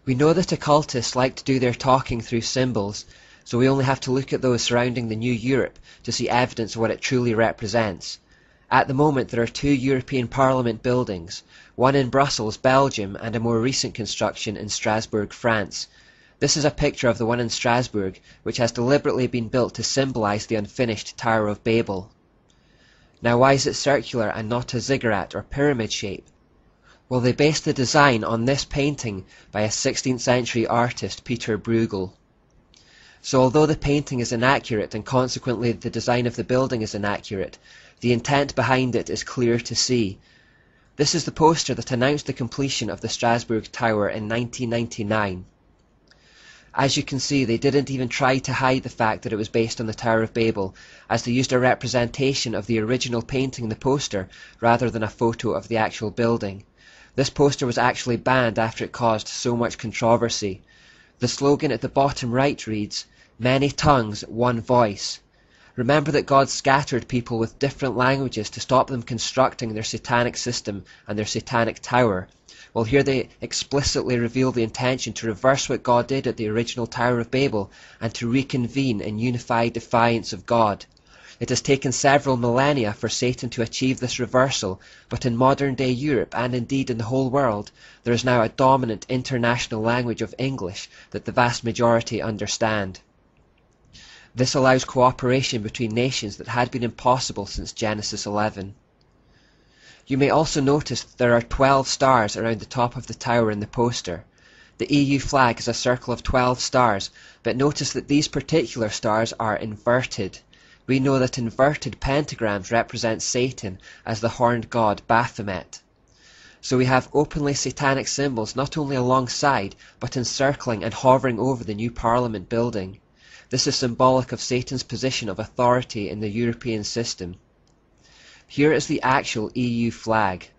We know that occultists like to do their talking through symbols, so we only have to look at those surrounding the new Europe to see evidence of what it truly represents. At the moment there are two European Parliament buildings, one in Brussels, Belgium, and a more recent construction in Strasbourg, France. This is a picture of the one in Strasbourg, which has deliberately been built to symbolize the unfinished Tower of Babel. Now why is it circular and not a ziggurat or pyramid shape? Well, they based the design on this painting by a 16th century artist, Peter Bruegel. So although the painting is inaccurate and consequently the design of the building is inaccurate, the intent behind it is clear to see. This is the poster that announced the completion of the Strasbourg Tower in 1999. As you can see, they didn't even try to hide the fact that it was based on the Tower of Babel, as they used a representation of the original painting in the poster rather than a photo of the actual building. This poster was actually banned after it caused so much controversy. The slogan at the bottom right reads, "Many tongues, one voice." Remember that God scattered people with different languages to stop them constructing their satanic system and their satanic tower. Well, here they explicitly reveal the intention to reverse what God did at the original Tower of Babel and to reconvene in unified defiance of God. It has taken several millennia for Satan to achieve this reversal, but in modern-day Europe, and indeed in the whole world, there is now a dominant international language of English that the vast majority understand. This allows cooperation between nations that had been impossible since Genesis 11. You may also notice that there are 12 stars around the top of the tower in the poster. The EU flag is a circle of 12 stars, but notice that these particular stars are inverted. We know that inverted pentagrams represent Satan as the horned god Baphomet. So we have openly satanic symbols not only alongside, but encircling and hovering over the new Parliament building. This is symbolic of Satan's position of authority in the European system. Here is the actual EU flag.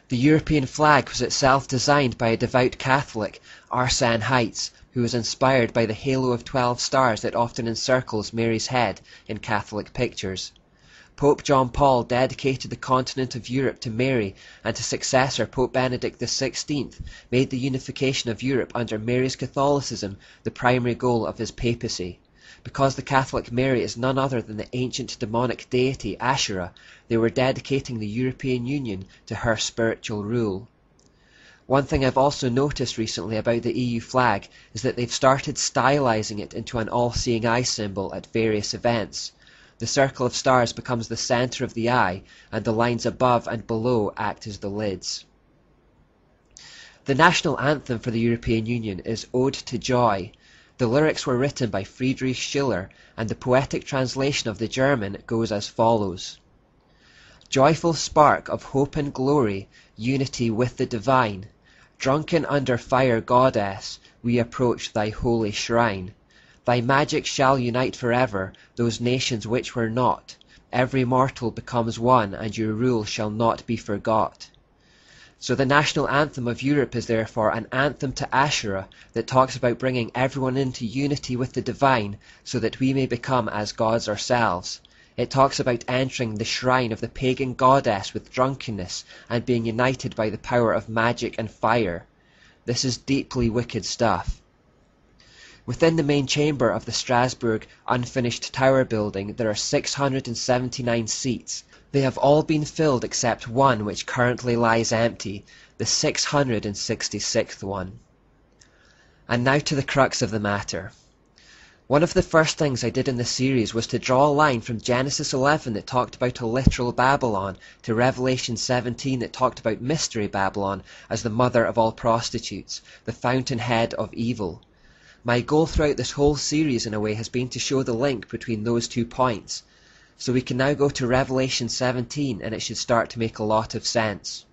The European flag was itself designed by a devout Catholic, Arsène Heitz, who was inspired by the halo of 12 stars that often encircles Mary's head in Catholic pictures. Pope John Paul dedicated the continent of Europe to Mary, and his successor Pope Benedict XVI made the unification of Europe under Mary's Catholicism the primary goal of his papacy. Because the Catholic Mary is none other than the ancient demonic deity Asherah, they were dedicating the European Union to her spiritual rule. One thing I've also noticed recently about the EU flag is that they've started stylizing it into an all-seeing eye symbol at various events. The circle of stars becomes the center of the eye, and the lines above and below act as the lids. The national anthem for the European Union is Ode to Joy. The lyrics were written by Friedrich Schiller, and the poetic translation of the German goes as follows. Joyful spark of hope and glory, unity with the divine, drunken under fire goddess, we approach thy holy shrine. Thy magic shall unite forever those nations which were not. Every mortal becomes one, and your rule shall not be forgot. So the national anthem of Europe is therefore an anthem to Asherah that talks about bringing everyone into unity with the divine so that we may become as gods ourselves. It talks about entering the shrine of the pagan goddess with drunkenness and being united by the power of magic and fire. This is deeply wicked stuff. Within the main chamber of the Strasbourg unfinished tower building there are 679 seats. They have all been filled except one which currently lies empty, the 666th one. And now to the crux of the matter. One of the first things I did in this series was to draw a line from Genesis 11 that talked about a literal Babylon to Revelation 17 that talked about Mystery Babylon as the mother of all prostitutes, the fountainhead of evil. My goal throughout this whole series in a way has been to show the link between those 2 points. So we can now go to Revelation 17 and it should start to make a lot of sense.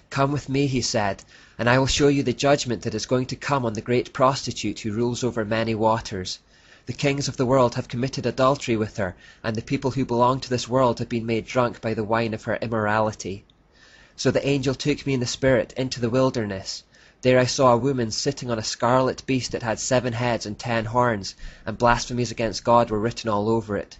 Come with me, he said, and I will show you the judgment that is going to come on the great prostitute who rules over many waters. The kings of the world have committed adultery with her, and the people who belong to this world have been made drunk by the wine of her immorality. So the angel took me in the spirit into the wilderness. There I saw a woman sitting on a scarlet beast that had 7 heads and 10 horns, and blasphemies against God were written all over it.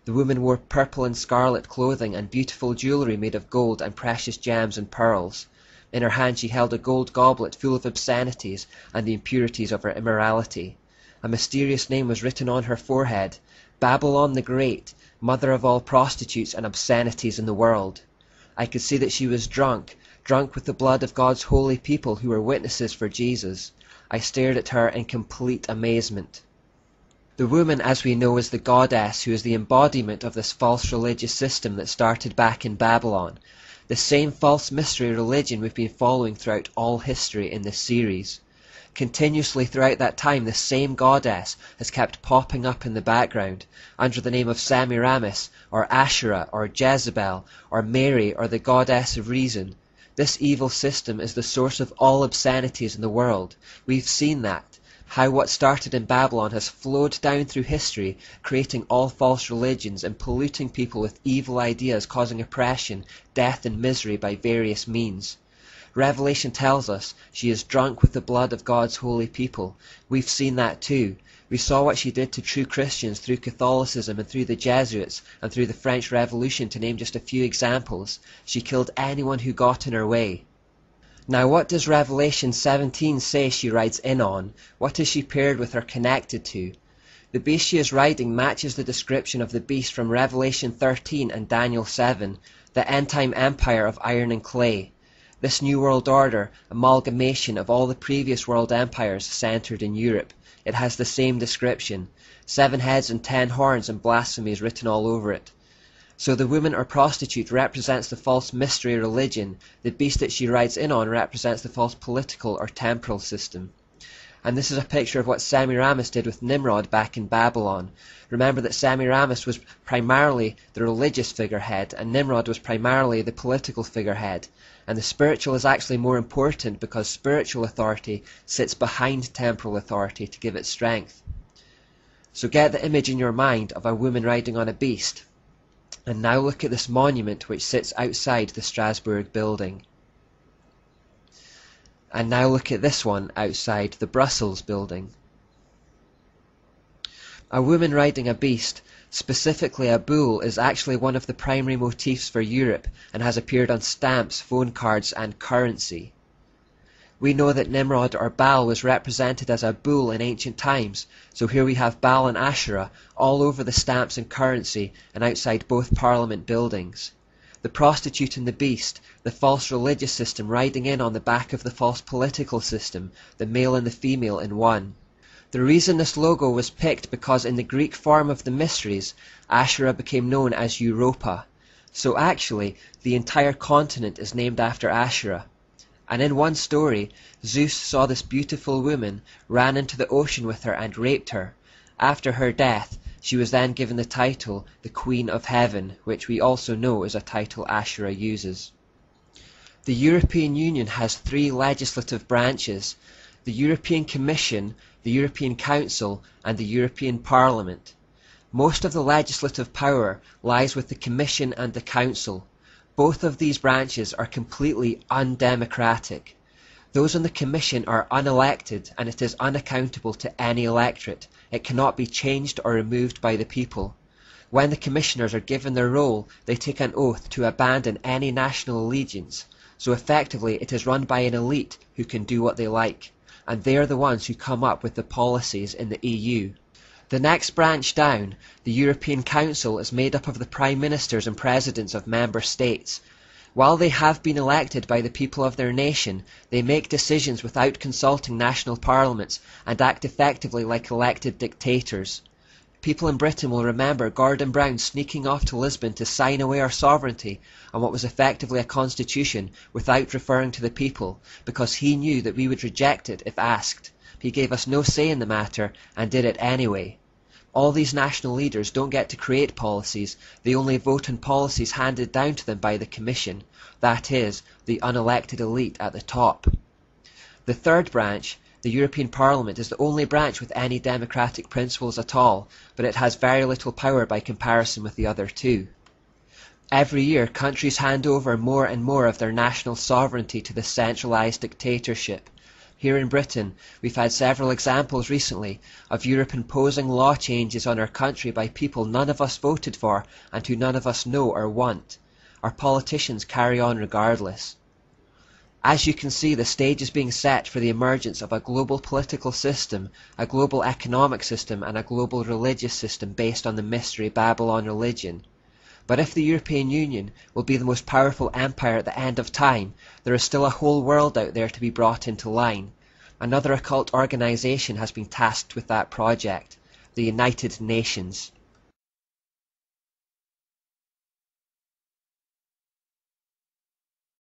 The woman wore purple and scarlet clothing and beautiful jewellery made of gold and precious gems and pearls. In her hand she held a gold goblet full of obscenities and the impurities of her immorality. A mysterious name was written on her forehead: Babylon the Great, mother of all prostitutes and obscenities in the world. I could see that she was drunk with the blood of God's holy people who were witnesses for Jesus. I stared at her in complete amazement. The woman, as we know, is the goddess who is the embodiment of this false religious system that started back in Babylon. The same false mystery religion we've been following throughout all history in this series. Continuously throughout that time, the same goddess has kept popping up in the background under the name of Semiramis, or Asherah, or Jezebel, or Mary, or the goddess of reason. This evil system is the source of all obscenities in the world. We've seen that. How what started in Babylon has flowed down through history, creating all false religions and polluting people with evil ideas, causing oppression, death and misery by various means. Revelation tells us she is drunk with the blood of God's holy people. We've seen that too. We saw what she did to true Christians through Catholicism and through the Jesuits and through the French Revolution, to name just a few examples. She killed anyone who got in her way. Now what does Revelation 17 say she rides in on? What is she paired with or connected to? The beast she is riding matches the description of the beast from Revelation 13 and Daniel 7, the end-time empire of iron and clay. This new world order, amalgamation of all the previous world empires centered in Europe. It has the same description. 7 heads and 10 horns and blasphemies written all over it. So the woman or prostitute represents the false mystery religion. The beast that she rides in on represents the false political or temporal system. And this is a picture of what Semiramis did with Nimrod back in Babylon. Remember that Semiramis was primarily the religious figurehead and Nimrod was primarily the political figurehead. And the spiritual is actually more important because spiritual authority sits behind temporal authority to give it strength. So get the image in your mind of a woman riding on a beast. And now look at this monument which sits outside the Strasbourg building. And now look at this one outside the Brussels building. A woman riding a beast, specifically a bull, is actually one of the primary motifs for Europe and has appeared on stamps, phone cards and currency. We know that Nimrod or Baal was represented as a bull in ancient times, so here we have Baal and Asherah all over the stamps and currency and outside both parliament buildings. The prostitute and the beast, the false religious system riding in on the back of the false political system, the male and the female in one. The reason this logo was picked because in the Greek form of the mysteries, Asherah became known as Europa. So actually, the entire continent is named after Asherah. And in one story, Zeus saw this beautiful woman, ran into the ocean with her and raped her. After her death, she was then given the title, the Queen of Heaven, which we also know is a title Asherah uses. The European Union has 3 legislative branches: the European Commission, the European Council, and the European Parliament. Most of the legislative power lies with the Commission and the Council. Both of these branches are completely undemocratic. Those on the Commission are unelected and it is unaccountable to any electorate. It cannot be changed or removed by the people. When the Commissioners are given their role, they take an oath to abandon any national allegiance. So effectively it is run by an elite who can do what they like. And they are the ones who come up with the policies in the EU. The next branch down, the European Council, is made up of the Prime Ministers and Presidents of Member States. While they have been elected by the people of their nation, they make decisions without consulting national parliaments and act effectively like elected dictators. People in Britain will remember Gordon Brown sneaking off to Lisbon to sign away our sovereignty on what was effectively a constitution without referring to the people, because he knew that we would reject it if asked. He gave us no say in the matter and did it anyway. All these national leaders don't get to create policies, they only vote on policies handed down to them by the Commission, that is, the unelected elite at the top. The third branch, the European Parliament, is the only branch with any democratic principles at all, but it has very little power by comparison with the other 2. Every year, countries hand over more and more of their national sovereignty to the centralised dictatorship. Here in Britain, we've had several examples recently of Europe imposing law changes on our country by people none of us voted for and who none of us know or want. Our politicians carry on regardless. As you can see, the stage is being set for the emergence of a global political system, a global economic system, and a global religious system based on the mystery Babylon religion. But if the European Union will be the most powerful empire at the end of time, there is still a whole world out there to be brought into line. Another occult organization has been tasked with that project, the United Nations.